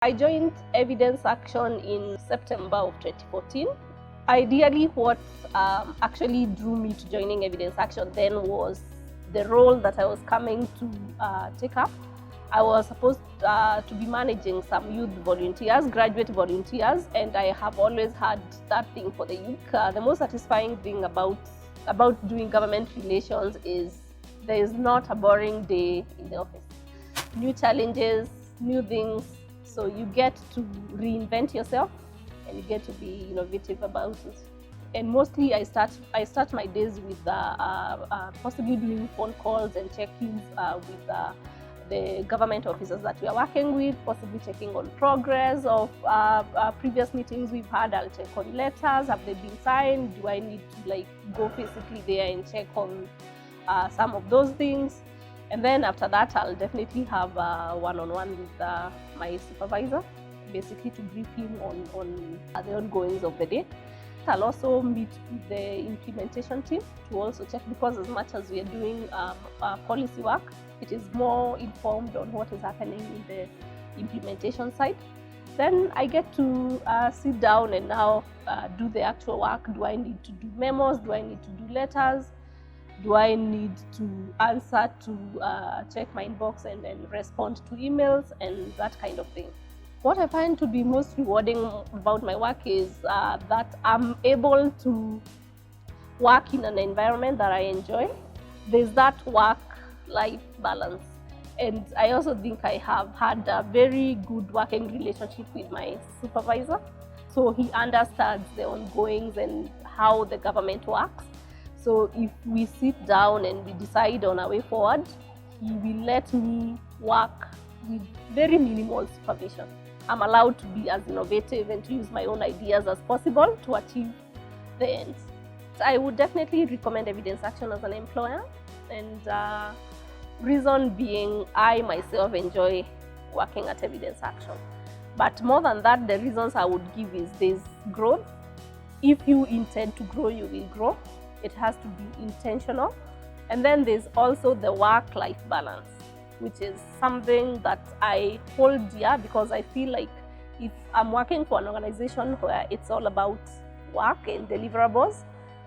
I joined Evidence Action in September of 2014. Ideally, what actually drew me to joining Evidence Action then was the role that I was coming to take up. I was supposed to be managing some youth volunteers, graduate volunteers, and I have always had that thing for the youth. The most satisfying thing about doing government relations is there is not a boring day in the office. New challenges, new things, so you get to reinvent yourself and you get to be innovative about it. And mostly I start my days with possibly doing phone calls and check-ins with the government officers that we are working with, possibly checking on progress of previous meetings we've had. I'll check on letters, have they been signed? Do I need to go physically there and check on some of those things? And then after that, I'll definitely have one-on-one with my supervisor, basically to brief him on the ongoings of the day. I'll also meet with the implementation team to also check, because as much as we are doing policy work, it is more informed on what is happening in the implementation side. Then I get to sit down and now do the actual work. Do I need to do memos? Do I need to do letters? Do I need to answer to check my inbox and respond to emails and that kind of thing? What I find to be most rewarding about my work is that I'm able to work in an environment that I enjoy. There's that work-life balance. And I also think I have had a very good working relationship with my supervisor. So he understands the ongoings and how the government works. So if we sit down and we decide on a way forward, he will let me work with very minimal supervision. I'm allowed to be as innovative and to use my own ideas as possible to achieve the ends. I would definitely recommend Evidence Action as an employer, and reason being, I myself enjoy working at Evidence Action. But more than that, the reasons I would give is there's growth. If you intend to grow, you will grow. It has to be intentional. And then there's also the work-life balance, which is something that I hold dear, because I feel like if I'm working for an organization where it's all about work and deliverables,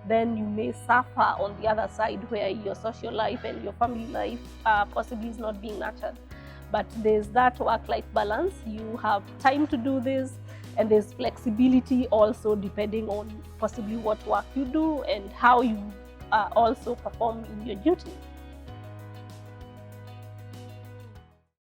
then you may suffer on the other side where your social life and your family life possibly is not being nurtured. But there's that work-life balance. You have time to do this, and there's flexibility also depending on possibly what work you do and how you also perform in your duty.